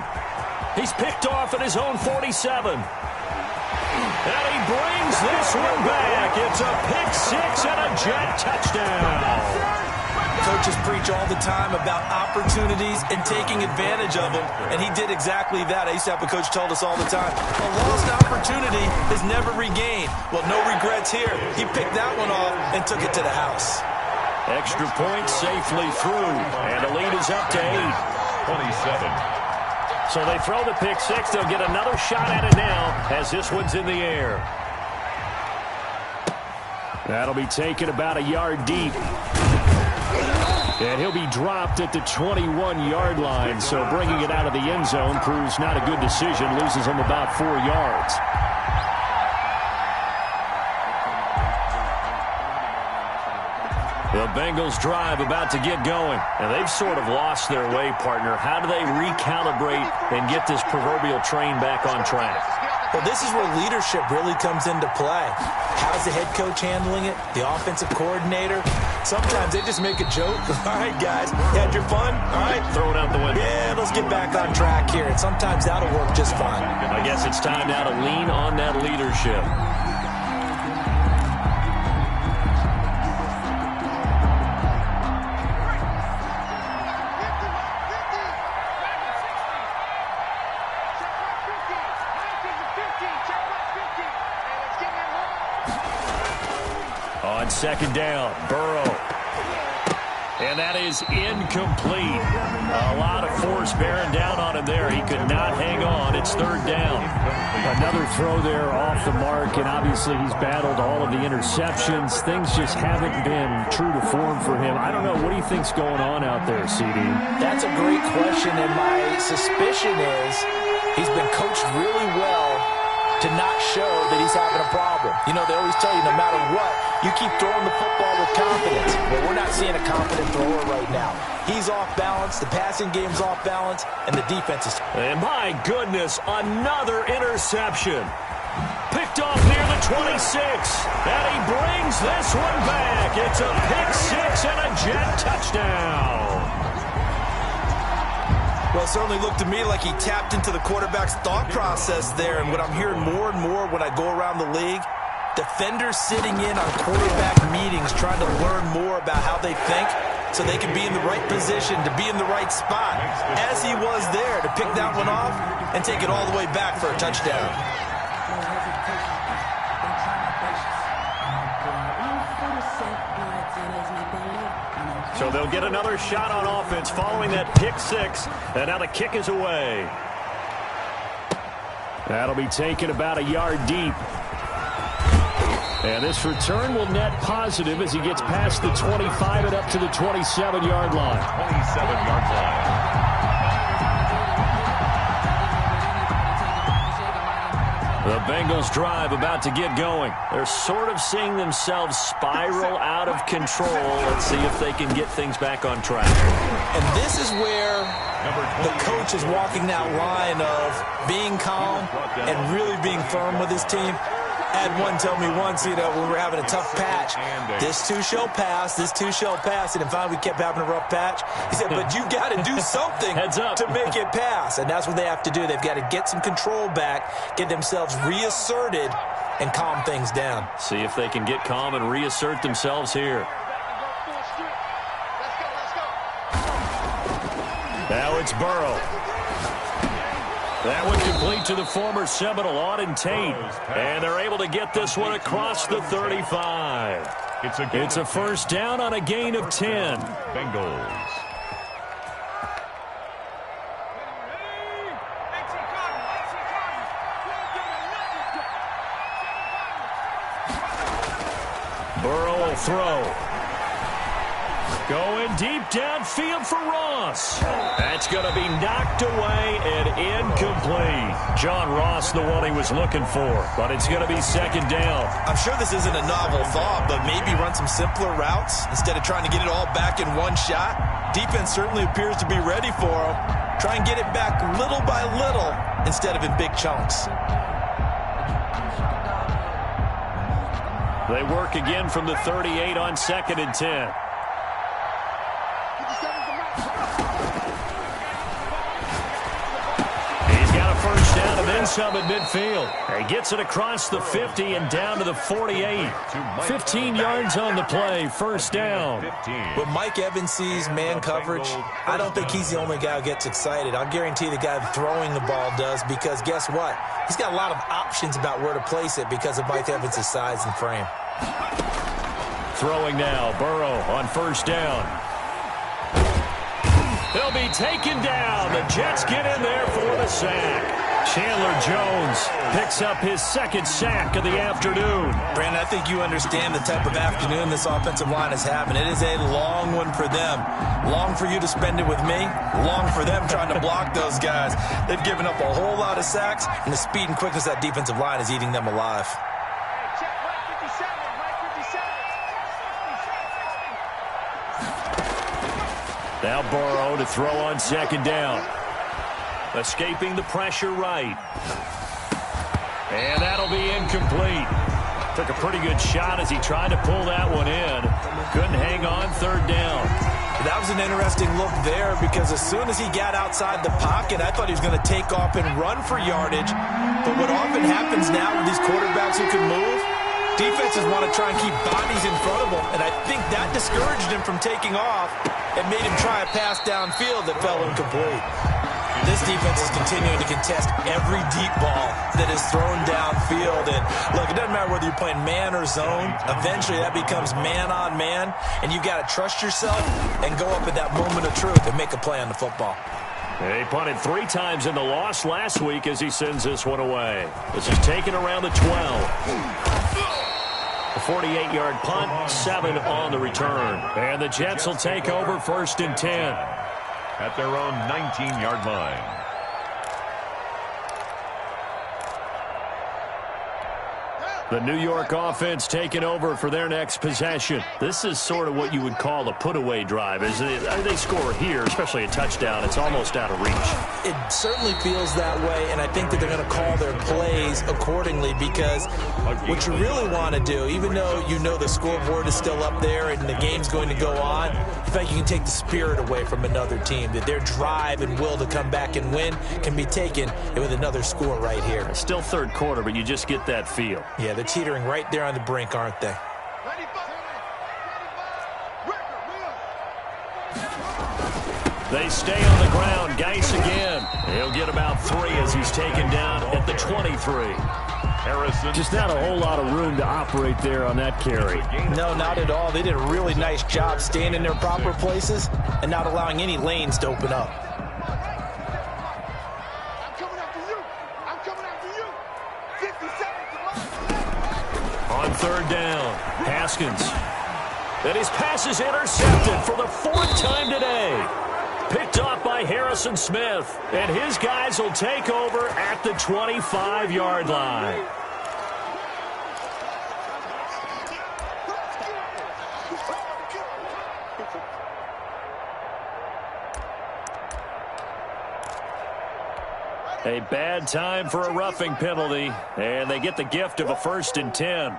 He's picked off at his own 47. And he brings this one back. It's a pick six and a jet touchdown. Coaches preach all the time about opportunities and taking advantage of them, and he did exactly that. I used to have a coach told us all the time, a lost opportunity is never regained. Well, no regrets here. He picked that one off and took it to the house. Extra point safely through, and the lead is up to 8. 27. So they throw the pick six. They'll get another shot at it now as this one's in the air. That'll be taken about a yard deep. And he'll be dropped at the 21-yard line, so bringing it out of the end zone proves not a good decision, loses him about 4 yards. The Bengals drive about to get going, and they've sort of lost their way, partner. How do they recalibrate and get this proverbial train back on track? Well, this is where leadership really comes into play. How's the head coach handling it? The offensive coordinator? Sometimes they just make a joke. All right, guys, you had your fun? All right. Throw it out the window. Yeah, let's get back on track here. And sometimes that'll work just fine. I guess it's time now to lean on that leadership. On 2nd down, Burrow. And that is incomplete. A lot of force bearing down on him there. He could not hang on. It's 3rd down. Another throw there off the mark, and obviously he's battled all of the interceptions. Things just haven't been true to form for him. I don't know. What do you think's going on out there, CD? That's a great question, and my suspicion is he's been coached really well to not show that he's having a problem. You know, they always tell you no matter what, you keep throwing the football with confidence. But we're not seeing a confident thrower right now. He's off balance, the passing game's off balance, and the defense is... And my goodness, another interception. Picked off near the 26, and he brings this one back. It's a pick six and a Jet touchdown. Well, it certainly looked to me like he tapped into the quarterback's thought process there, and what I'm hearing more and more when I go around the league, defenders sitting in on quarterback meetings trying to learn more about how they think so they can be in the right position, to be in the right spot, as he was there to pick that one off and take it all the way back for a touchdown. So they'll get another shot on offense following that pick six, and now the kick is away. That'll be taken about a yard deep. And this return will net positive as he gets past the 25 and up to the 27-yard line. 27-yard line. The Bengals drive about to get going. They're sort of seeing themselves spiral out of control. Let's see if they can get things back on track. And this is where the coach is walking that line of being calm and really being firm with his team. I had one tell me once, when we were having a tough patch, this too shall pass, this too shall pass, and finally we kept having a rough patch. He said, but you got to do something to make it pass, and that's what they have to do. They've got to get some control back, get themselves reasserted, and calm things down. See if they can get calm and reassert themselves here. Now it's Burrow. That one complete to the former Seminole, Auden Tate. And they're able to get this one across the 35. It's a first down on a gain of 10. Bengals. Burrow will throw. Going deep downfield for Ross. That's going to be knocked away and incomplete. John Ross, the one he was looking for, but it's going to be second down. I'm sure this isn't a novel thought, but maybe run some simpler routes instead of trying to get it all back in one shot. Defense certainly appears to be ready for him. Try and get it back little by little instead of in big chunks. They work again from the 38 on 2nd and 10. First down and then some at midfield. He gets it across the 50 and down to the 48. 15 yards on the play, first down. When Mike Evans sees man coverage, I don't think he's the only guy who gets excited. I'll guarantee the guy throwing the ball does, because guess what? He's got a lot of options about where to place it because of Mike Evans' size and frame. Throwing now, Burrow on first down. They'll be taken down. The Jets get in there for the sack. Chandler Jones picks up his second sack of the afternoon. Brandon, I think you understand the type of afternoon this offensive line is having. It is a long one for them. Long for you to spend it with me. Long for them trying to block those guys. They've given up a whole lot of sacks, and the speed and quickness of that defensive line is eating them alive. Now Burrow to throw on second down. Escaping the pressure right. And that'll be incomplete. Took a pretty good shot as he tried to pull that one in. Couldn't hang on, third down. That was an interesting look there, because as soon as he got outside the pocket, I thought he was going to take off and run for yardage. But what often happens now with these quarterbacks who can move, defenses want to try and keep bodies in front of them, and I think that discouraged him from taking off and made him try a pass downfield that fell incomplete. This defense is continuing to contest every deep ball that is thrown downfield. And look, it doesn't matter whether you're playing man or zone. Eventually that becomes man on man, and you've got to trust yourself and go up at that moment of truth and make a play on the football. He punted 3 times in the loss last week as he sends this one away. This is taken around the 12. A 48-yard punt, 7 on the return. And the Jets will take over first and 10. At their own 19-yard line. The New York offense taking over for their next possession. This is sort of what you would call a put-away drive, isn't it? They score here, especially a touchdown. It's almost out of reach. It certainly feels that way, and I think that they're going to call their plays accordingly because what you really want to do, even though you know the scoreboard is still up there and the game's going to go on, in fact, you can take the spirit away from another team, that their drive and will to come back and win can be taken with another score right here. It's still third quarter, but you just get that feel. Yeah, they're teetering right there on the brink, aren't they? They stay on the ground. Geis again. He'll get about 3 as he's taken down at the 23. Harrison. Just not a whole lot of room to operate there on that carry. No, not at all. They did a really nice job staying in their proper places and not allowing any lanes to open up. On third down, Haskins. And his pass is intercepted for the 4th time today. Picked off by Harrison Smith. And his guys will take over at the 25-yard line. A bad time for a roughing penalty. And they get the gift of a 1st and 10.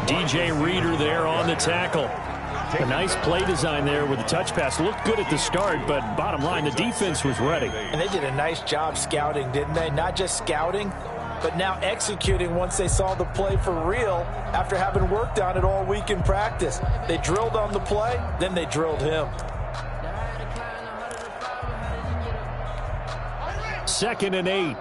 DJ Reader there on the tackle. A nice play design there with the touch pass. Looked good at the start, but bottom line, the defense was ready. And they did a nice job scouting, didn't they? Not just scouting, but now executing once they saw the play for real after having worked on it all week in practice. They drilled on the play, then they drilled him. 2nd and 8.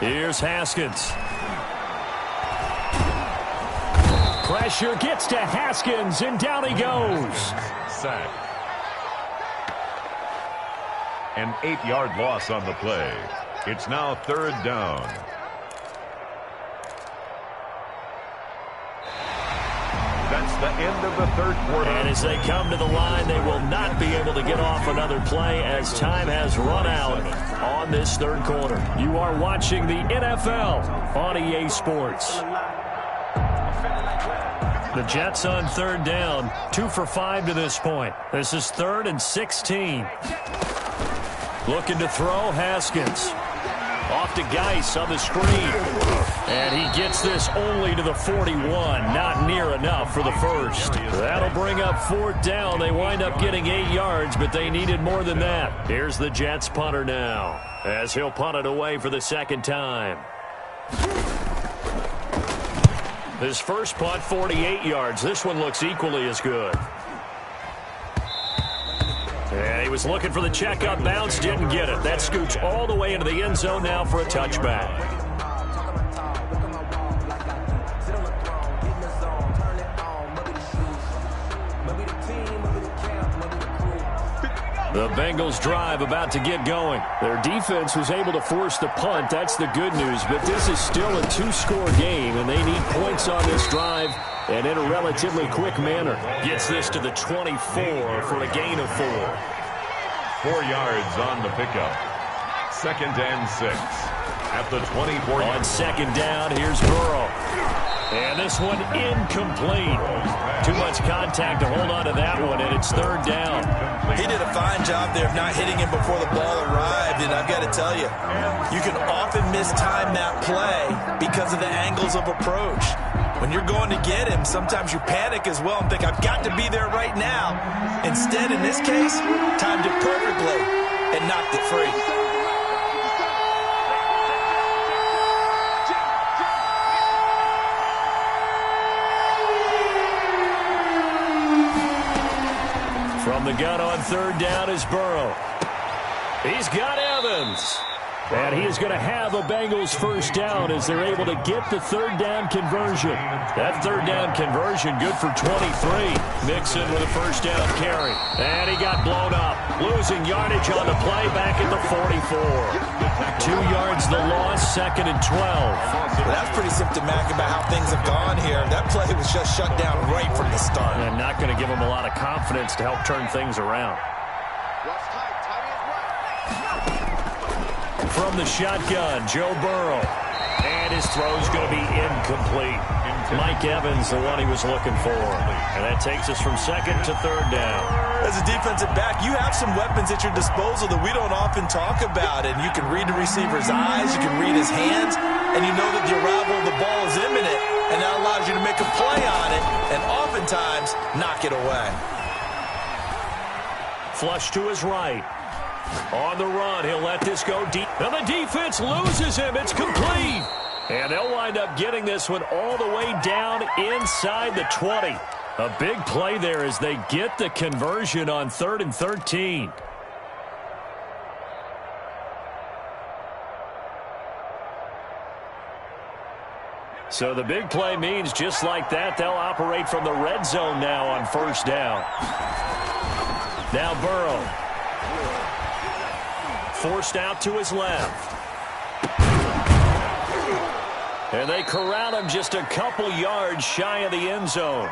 Here's Haskins. Pressure gets to Haskins, and down he goes. Sack. An 8-yard loss on the play. It's now 3rd down. That's the end of the 3rd quarter. And as they come to the line, they will not be able to get off another play as time has run out on this 3rd quarter. You are watching the NFL on EA Sports. The Jets on 3rd down, 2 for 5 to this point. This is 3rd and 16. Looking to throw, Haskins. Off to Geis on the screen. And he gets this only to the 41. Not near enough for the 1st. That'll bring up 4th down. They wind up getting 8 yards, but they needed more than that. Here's the Jets punter now, as he'll punt it away for the 2nd time. His first punt, 48 yards. This one looks equally as good. And he was looking for the check-up bounce, didn't get it. That scoots all the way into the end zone now for a touchback. The Bengals drive about to get going. Their defense was able to force the punt. That's the good news. But this is still a 2-score game, and they need points on this drive and in a relatively quick manner. Gets this to the 24 for a gain of 4. 4 yards on the pickup. 2nd and 6 at the 24. On 2nd down, here's Burrow. And this one incomplete. Too much contact to hold on to that one, and it's 3rd down. He did a fine job there of not hitting him before the ball arrived, and I've got to tell you, you can often mistime that play because of the angles of approach. When you're going to get him, sometimes you panic as well and think, I've got to be there right now. Instead, in this case, timed it perfectly and knocked it free. From the gun on 3rd down is Burrow. He's got Evans. And he is going to have a Bengals 1st down as they're able to get the 3rd down conversion. That 3rd down conversion good for 23. Mixon with a 1st down carry. And he got blown up. Losing yardage on the play back at the 44. 2 yards the loss, 2nd and 12. Well, that's pretty symptomatic about how things have gone here. That play was just shut down right from the start. And not going to give them a lot of confidence to help turn things around. From the shotgun, Joe Burrow. And his throw's going to be incomplete. Mike Evans, the one he was looking for. And that takes us from 2nd to 3rd down. As a defensive back, you have some weapons at your disposal that we don't often talk about. And you can read the receiver's eyes, you can read his hands, and you know that the arrival of the ball is imminent. And that allows you to make a play on it and oftentimes knock it away. Flush to his right. On the run, he'll let this go deep. And the defense loses him. It's complete. And they'll wind up getting this one all the way down inside the 20. A big play there as they get the conversion on 3rd and 13. So the big play means just like that, they'll operate from the red zone now on 1st down. Now Burrow. Forced out to his left. And they corral him just a couple yards shy of the end zone.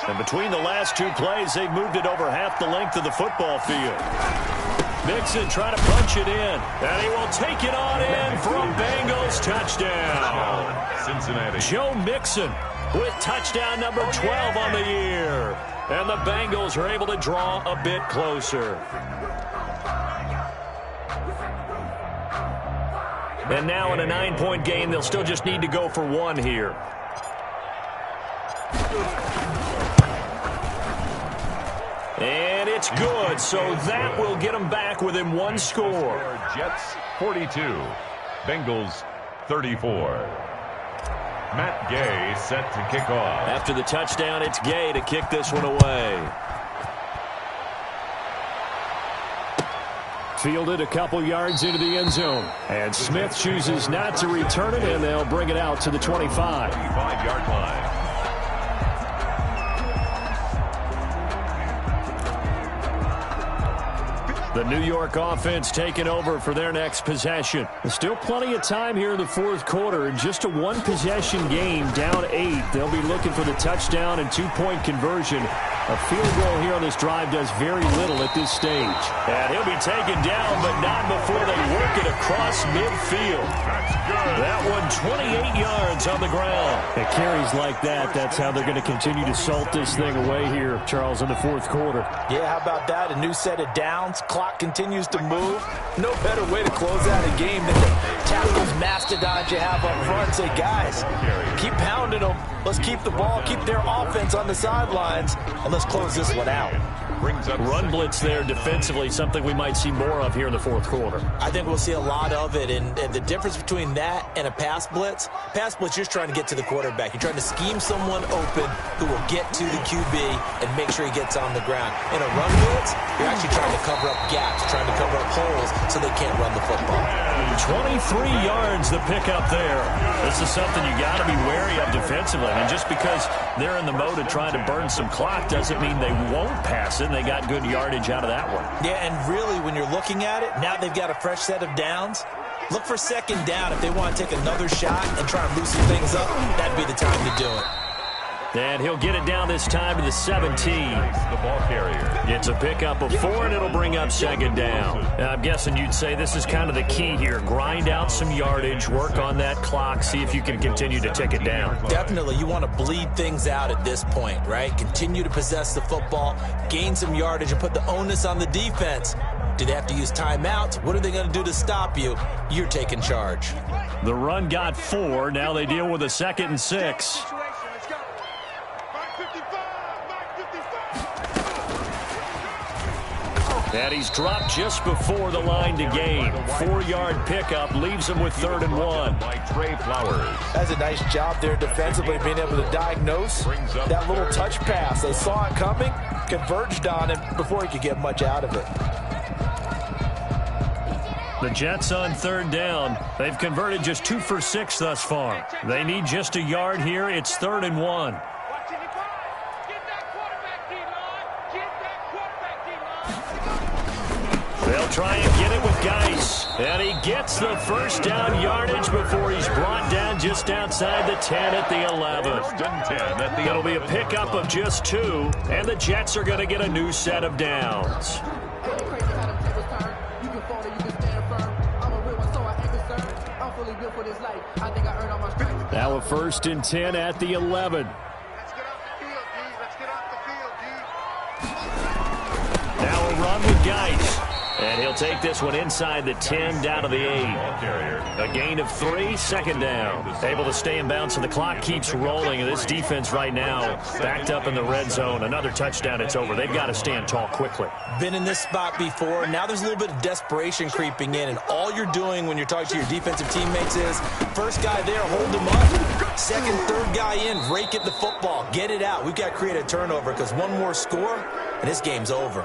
And between the last 2 plays, they've moved it over half the length of the football field. Mixon trying to punch it in. And he will take it on in for a Bengals touchdown. Cincinnati. Joe Mixon with touchdown number 12 on the year. And the Bengals are able to draw a bit closer. And now in a 9-point game, they'll still just need to go for 1 here. And it's good, so that will get them back within 1 score. Jets 42, Bengals 34. Matt Gay set to kick off. After the touchdown, it's Gay to kick this one away. Fielded a couple yards into the end zone. And Smith chooses not to return it, and they'll bring it out to the 25. 25-yard line. The New York offense taking over for their next possession. There's still plenty of time here in the 4th quarter. Just a 1-possession game, down 8. They'll be looking for the touchdown and 2-point conversion. A field goal here on this drive does very little at this stage. And he'll be taken down, but not before they work it across midfield. That's good. That one 28 yards on the ground. It carries like that. That's how they're going to continue to salt this thing away here, Charles, in the 4th quarter. Yeah, how about that? A new set of downs. Clock continues to move. No better way to close out a game than to tap those mastodons you have up front. Say, guys, keep pounding them. Let's keep the ball, keep their offense on the sidelines, and let's close this one out. Run blitz there defensively, something we might see more of here in the 4th quarter. I think we'll see a lot of it, and the difference between that and a pass blitz, you're just trying to get to the quarterback. You're trying to scheme someone open who will get to the QB and make sure he gets on the ground. In a run blitz, you're actually trying to cover up gaps, trying to cover up holes so they can't run the football. 23 yards the pickup there. This is something you got to be wary of defensively. And just because they're in the mode of trying to burn some clock doesn't mean they won't pass it. They got good yardage out of that one. Yeah, and really, when you're looking at it, now they've got a fresh set of downs. Look for 2nd down. If they want to take another shot and try and loosen things up, that'd be the time to do it. And he'll get it down this time to the 17. The ball carrier. It's a pickup of 4, and it'll bring up 2nd down. Now, I'm guessing you'd say this is kind of the key here. Grind out some yardage, work on that clock, see if you can continue to tick it down. Definitely. You want to bleed things out at this point, right? Continue to possess the football, gain some yardage, and put the onus on the defense. Do they have to use timeouts? What are they going to do to stop you? You're taking charge. The run got 4. Now they deal with a 2nd and 6. And he's dropped just before the line to gain. 4-yard pickup leaves him with 3rd and 1. By Trey Flowers. That's a nice job there defensively, being able to diagnose that little touch pass. They saw it coming, converged on him before he could get much out of it. The Jets on 3rd down. They've converted just 2 for 6 thus far. They need just a yard here. It's 3rd and 1. try and get it with Geis. And he gets the first down yardage before he's brought down just outside the 10 at the 11. It'll be a pickup of just 2, and the Jets are going to get a new set of downs. Now a 1st and 10 at the 11. Now a run with Geis. And he'll take this one inside the 10 down to the 8. A gain of 3, 2nd down. Able to stay in bounds, and the clock keeps rolling. And this defense right now backed up in the red zone. Another touchdown, it's over. They've got to stand tall quickly. Been in this spot before. Now there's a little bit of desperation creeping in. And all you're doing when you're talking to your defensive teammates is, first guy there, hold him up. Second, third guy in, rake it the football. Get it out. We've got to create a turnover because one more score, and this game's over.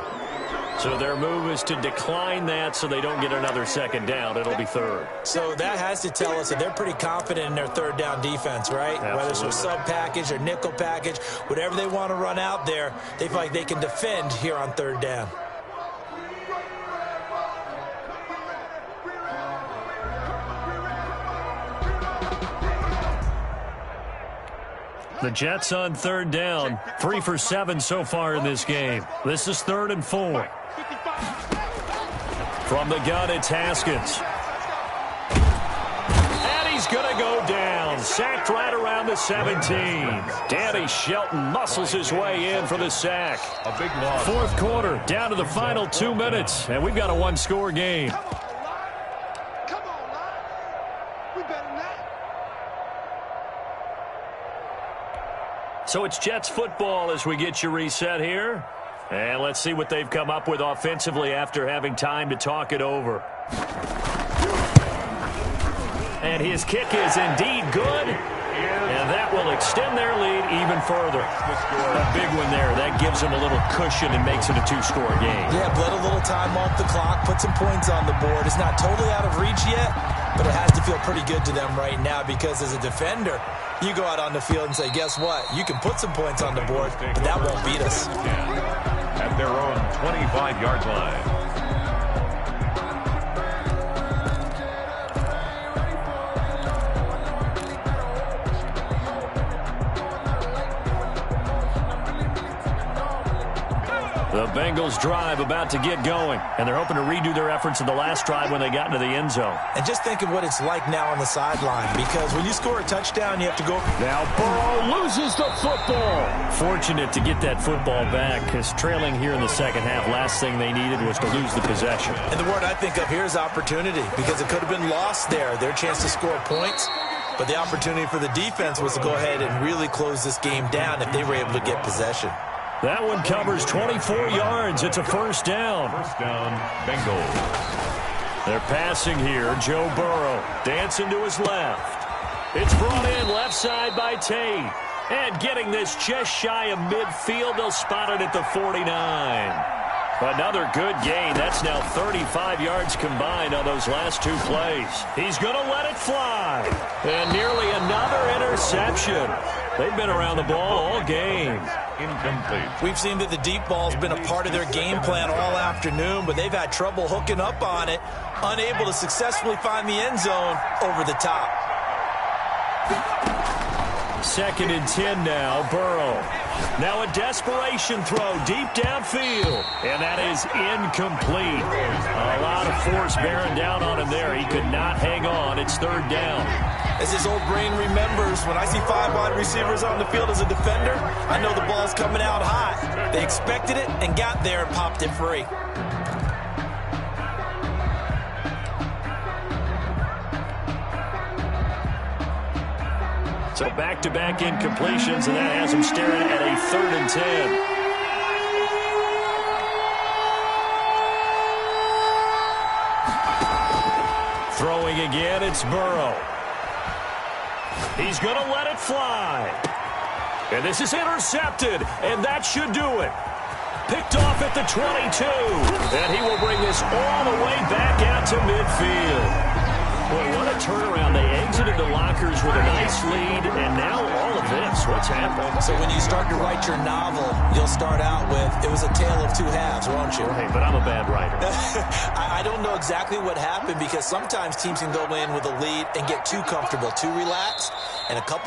So their move is to decline that so they don't get another 2nd down. It'll be 3rd. So that has to tell us that they're pretty confident in their 3rd down defense, right? Absolutely. Whether it's a sub-package or nickel package, whatever they want to run out there, they feel like they can defend here on 3rd down. The Jets on 3rd down, 3 for 7 so far in this game. This is 3rd and 4. From the gun, it's Haskins. And he's going to go down. Sacked right around the 17. Danny Shelton muscles his way in for the sack. A big loss. 4th quarter, down to the final 2 minutes. And we've got a 1-score game. Come on, lad. We better than that. So it's Jets football as we get you reset here. And let's see what they've come up with offensively after having time to talk it over. And his kick is indeed good. And that will extend their lead even further. A big one there. That gives them a little cushion and makes it a 2-score game. Yeah, bled a little time off the clock, put some points on the board. It's not totally out of reach yet, but it has to feel pretty good to them right now because as a defender, you go out on the field and say, guess what? You can put some points on the board, but that won't beat us. At their own 25-yard line. The Bengals drive about to get going, and they're hoping to redo their efforts in the last drive when they got into the end zone. And just think of what it's like now on the sideline, because when you score a touchdown, you have to go. Now Burrow loses the football. Fortunate to get that football back, because trailing here in the second half, last thing they needed was to lose the possession. And the word I think of here is opportunity, because it could have been lost there. Their chance to score points, but the opportunity for the defense was to go ahead and really close this game down if they were able to get possession. That one covers 24 yards. It's a 1st down. 1st down, Bengals. They're passing here. Joe Burrow dancing to his left. It's brought in left side by Tate. And getting this just shy of midfield. They'll spot it at the 49. Another good gain. That's now 35 yards combined on those last 2 plays. He's going to let it fly. And nearly another interception. They've been around the ball all game. Incomplete. We've seen that the deep ball's been a part of their game plan all afternoon, but they've had trouble hooking up on it, unable to successfully find the end zone over the top. 2nd and 10 now, Burrow. Now a desperation throw deep downfield, and that is incomplete. A lot of force bearing down on him there. He could not hang on. It's 3rd down. As his old brain remembers, when I see 5 wide receivers on the field as a defender, I know the ball's coming out hot. They expected it and got there and popped it free. So back-to-back incompletions, and that has him staring at a 3rd and 10. Throwing again, it's Burrow. He's going to let it fly. And this is intercepted, and that should do it. Picked off at the 22. And he will bring this all the way back out to midfield. Boy, what a turnaround. They exited entered the lockers with a nice lead, and now all of this. What's happened? So when you start to write your novel, you'll start out with, it was a tale of two halves, won't you? Right, but I'm a bad writer. I don't know exactly what happened, because sometimes teams can go in with a lead and get too comfortable, too relaxed, and a couple